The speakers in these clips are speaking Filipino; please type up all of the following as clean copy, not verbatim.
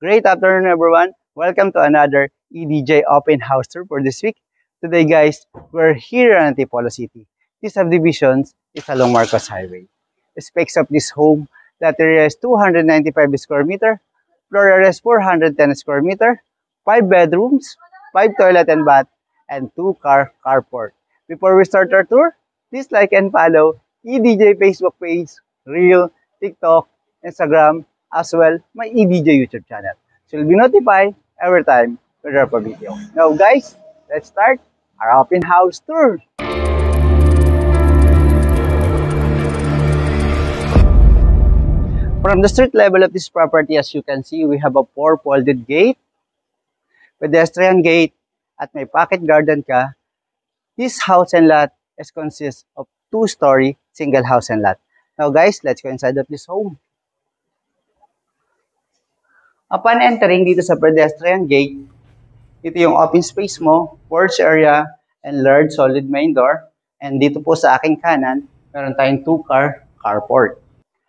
Great afternoon, everyone. Welcome to another EDJ Open House Tour for this week. Today, guys, we're here in Antipolo City. This subdivision is along Marcos Highway. The specs of this home, that area is 295 square meter, floor area is 410 square meter, 5 bedrooms, 5 toilet and bath, and 2-car carport. Before we start our tour, please like and follow EDJ Facebook page, Reel, TikTok, Instagram, as well my EDJ YouTube channel. So you'll be notified every time we drop a video. Now guys, let's start our open house tour. From the street level of this property, as you can see, we have a 4-folded gate, pedestrian gate, at may pocket garden ka. This house and lot is consists of 2-story single house and lot. Now guys, let's go inside of this home. Upon entering dito sa pedestrian gate, ito yung open space mo, porch area, and large solid main door. And dito po sa aking kanan, meron tayong 2-car carport.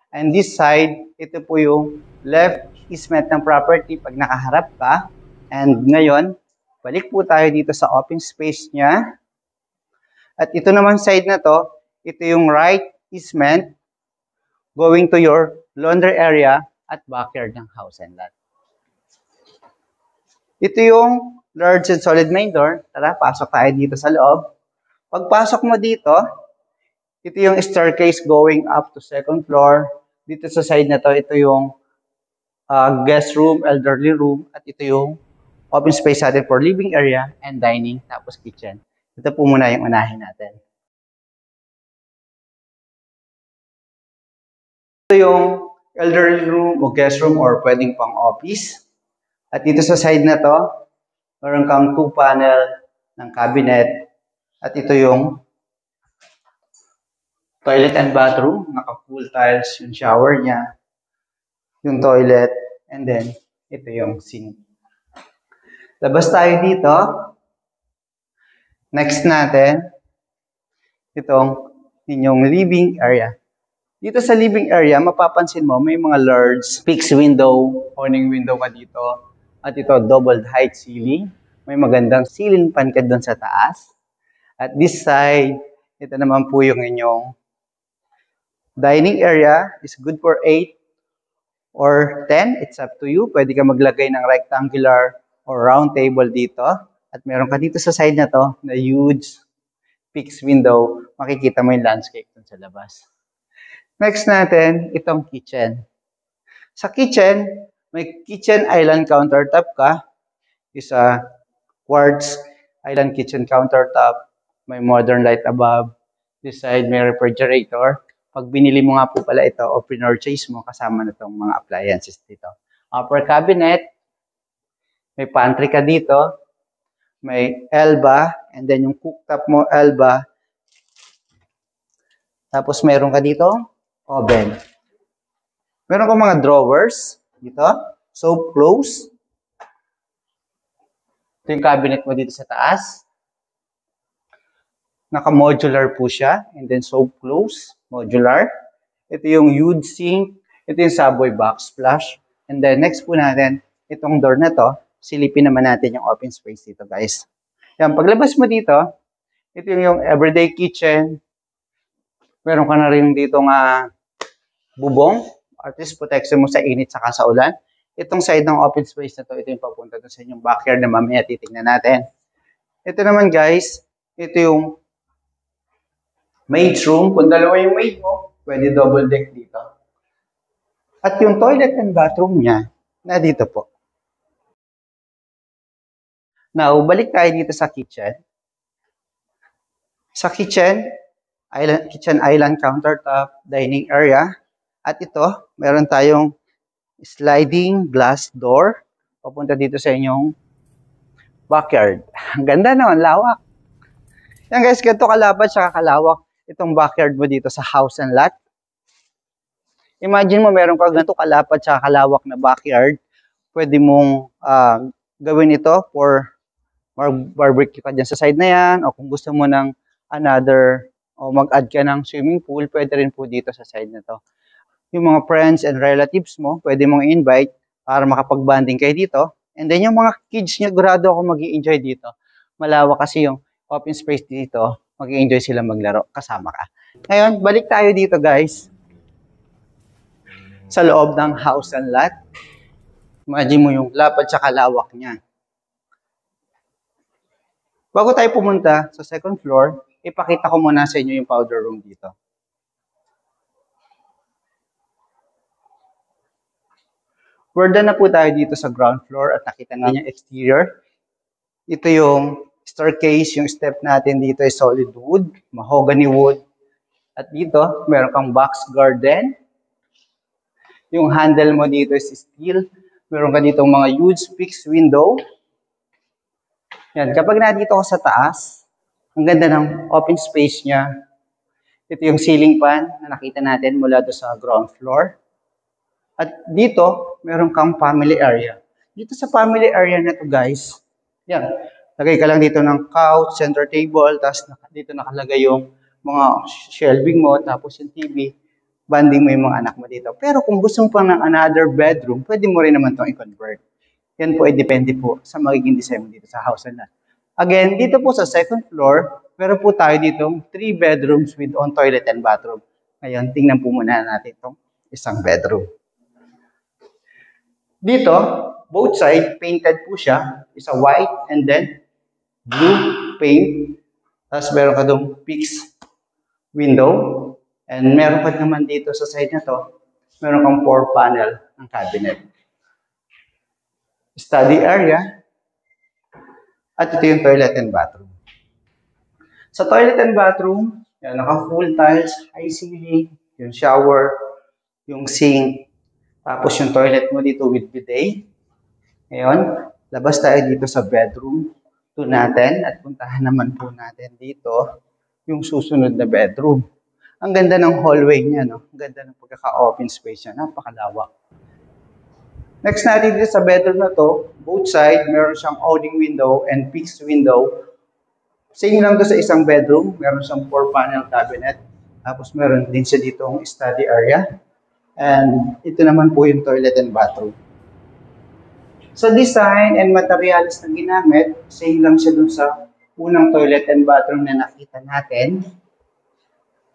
And this side, ito po yung left easement ng property pag nakaharap ka. And ngayon, balik po tayo dito sa open space niya. At ito naman side na to, ito yung right easement going to your laundry area at backyard ng house and lot. Ito yung large and solid main door. Tara, pasok tayo dito sa loob. Pagpasok mo dito, ito yung staircase going up to 2nd floor. Dito sa side na to, ito yung guest room, elderly room, at ito yung open space natin for living area and dining, tapos kitchen. Ito po muna yung unahin natin. Ito yung elderly room o guest room or pwedeng pang office. At dito sa side na to, meron kang 2 panel ng cabinet. At ito yung toilet and bathroom. Naka-full tiles yung shower niya, yung toilet, and then ito yung sink. Labas tayo dito. Next natin, itong inyong living area. Dito sa living area, mapapansin mo, may mga large fixed window, awning window ka dito. At ito, double height ceiling. May magandang ceiling fan ka doon sa taas. At this side, ito naman po yung inyong dining area. Is good for 8 or 10. It's up to you. Pwede ka maglagay ng rectangular or round table dito. At meron ka dito sa side na to, na huge fixed window. Makikita mo yung landscape dun sa labas. Next natin, itong kitchen. Sa kitchen, may kitchen island countertop ka. Isa quartz island kitchen countertop. May modern light above. This side, may refrigerator. Pag binili mo nga po pala ito o pinurchase mo, kasama na itong mga appliances dito. Upper cabinet. May pantry ka dito. May elba. And then yung cooktop mo, elba. Tapos meron ka dito, oven. Meron kang mga drawers dito. Soap close. Ito yung cabinet mo dito sa taas. Naka-modular po siya. And then soap close. Modular. Ito yung huge sink. Ito yung subway backsplash. And then next po natin, itong door na to, silipin naman natin yung open space dito, guys. Yan, paglabas mo dito, ito yung everyday kitchen. Meron ka na rin dito nga bubong. At least protection mo sa init saka sa ulan. Itong side ng open space na to, ito yung papunta doon sa inyong backyard na mamaya titignan natin. Ito naman, guys, ito yung maid's room. Kung dalawa yung maid mo, pwede double deck dito. At yung toilet and bathroom niya, na dito po. Now, balik tayo dito sa kitchen. Sa kitchen island countertop, dining area. At ito, meron tayong sliding glass door. Papunta dito sa inyong backyard. Ang ganda naman, lawak. Yan guys, ganito kalapad siya kalawak itong backyard mo dito sa house and lot. Imagine mo, meron ka ganito kalapad siya kalawak na backyard. Pwede mong gawin ito for barbecue ka dyan sa side na yan. O kung gusto mo ng another, o mag-add ka ng swimming pool, pwede rin po dito sa side na to. Yung mga friends and relatives mo, pwede mong invite para makapag-bonding kayo dito. And then yung mga kids nyo, grado ako mag-i-enjoy dito. Malawak kasi yung open space dito, mag-i-enjoy sila maglaro kasama ka. Ngayon, balik tayo dito guys. Sa loob ng house and lot. Imagine mo yung lapad sa kalawak niya. Bago tayo pumunta sa second floor, ipakita ko muna sa inyo yung powder room dito. We're done na po tayo dito sa ground floor at nakita natin yung exterior. Ito yung staircase, yung step natin dito ay solid wood, mahogany wood. At dito, meron kang box garden. Yung handle mo dito is steel. Meron ka dito mga huge fixed window. Yan, kapag nandito ka sa taas, ang ganda ng open space niya. Ito yung ceiling fan na nakita natin mula doon sa ground floor. At dito, meron kang family area. Dito sa family area na to guys, yan, lagay ka lang dito ng couch, center table, tapos dito nakalagay yung mga shelving mo, tapos yung TV, banding mo yung mga anak mo dito. Pero kung gusto mo pa ng another bedroom, pwede mo rin naman itong i-convert. Yan po ay depende po sa magiging design dito sa house na. Again, dito po sa second floor, meron po tayo ditong 3 bedrooms with on toilet and bathroom. Ngayon, tingnan po muna natin itong isang bedroom. Dito, both side, painted po siya. Isa white and then blue paint. Tapos meron ka doon fixed window. And meron ka naman dito sa side na to, meron kang 4 panel ng cabinet. Study area. At ito yung toilet and bathroom. Sa toilet and bathroom, yan, naka full tiles, high ceiling, yung shower, yung sink, tapos yung toilet mo dito with bidet. Ngayon, labas tayo dito sa bedroom 2 natin at puntahan naman po natin dito yung susunod na bedroom. Ang ganda ng hallway niya, no? Ang ganda ng pagkaka-open space niya, napakalawak. Next natin dito sa bedroom na to, both side, meron siyang awning window and fixed window. Same lang to sa isang bedroom, meron siyang 4 panel cabinet. Tapos meron din siya dito ang study area. And ito naman po yung toilet and bathroom. Sa design and materials na ginamit, same lang siya dun sa unang toilet and bathroom na nakita natin.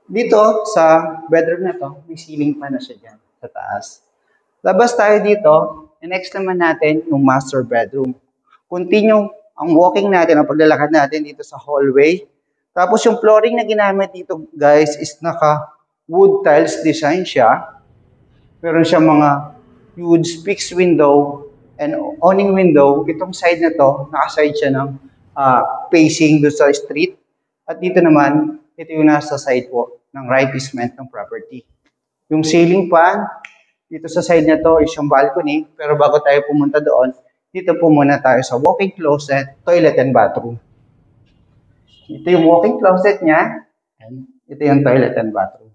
Dito sa bedroom na to, may ceiling fan na siya dyan sa taas. Labas tayo dito, and next naman natin yung master bedroom. Continue ang walking natin, ang paglalakad natin dito sa hallway. Tapos yung flooring na ginamit dito guys is naka wood tiles design siya. Meron siyang mga huge fixed window and awning window. Itong side na to, naka-side siya ng facing doon sa street. At dito naman, ito yung nasa side po ng right basement ng property. Yung ceiling fan, dito sa side na to is yung balcony. Pero bago tayo pumunta doon, dito po muna tayo sa walk-in closet, toilet and bathroom. Ito yung walk-in closet niya. And ito yung toilet and bathroom.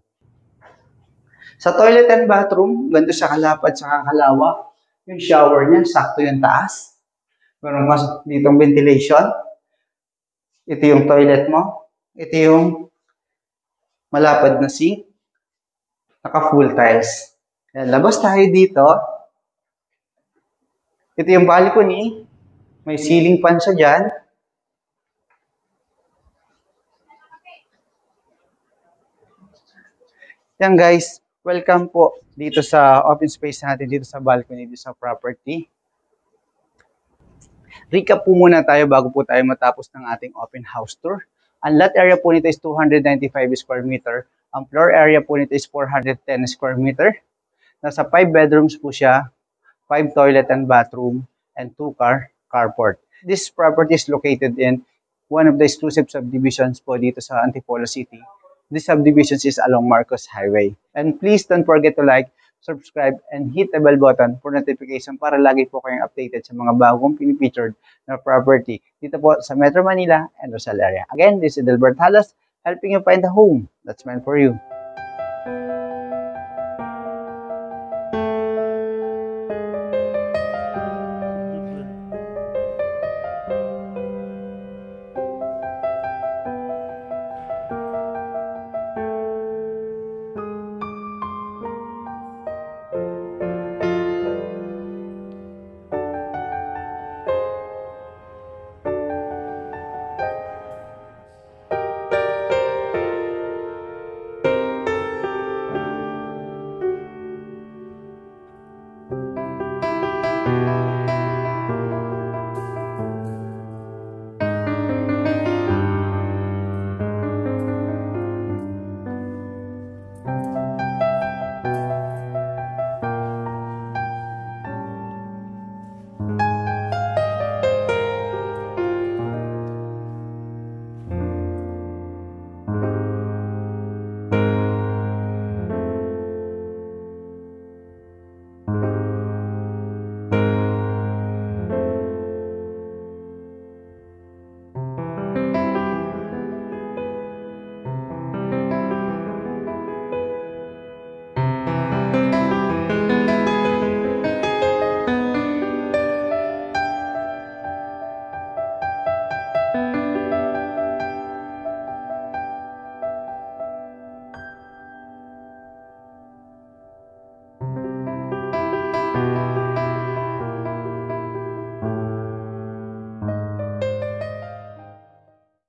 Sa toilet and bathroom, ganito siya kalapad sa kakalawak. Yung shower niya, sakto yung taas. Meron mas ditong ventilation. Ito yung toilet mo. Ito yung malapad na sink. Naka full tiles. Yan, labas tayo dito. Ito yung balcony. May ceiling fan siya dyan. Yan guys. Welcome po dito sa open space natin, dito sa balcony, dito sa property. Recap po muna tayo bago po tayo matapos ng ating open house tour. Ang lot area po nito is 295 square meter. Ang floor area po nito is 410 square meter. Nasa 5 bedrooms po siya, 5 toilet and bathroom, and 2 carport. This property is located in one of the exclusive subdivisions po dito sa Antipolo City. This subdivision is along Marcos Highway. And please don't forget to like, subscribe, and hit the bell button for notification para lagi po kayong updated sa mga bagong pinipictured na property dito po sa Metro Manila and Rizal area. Again, this is Delbert Halas, helping you find a home that's meant for you.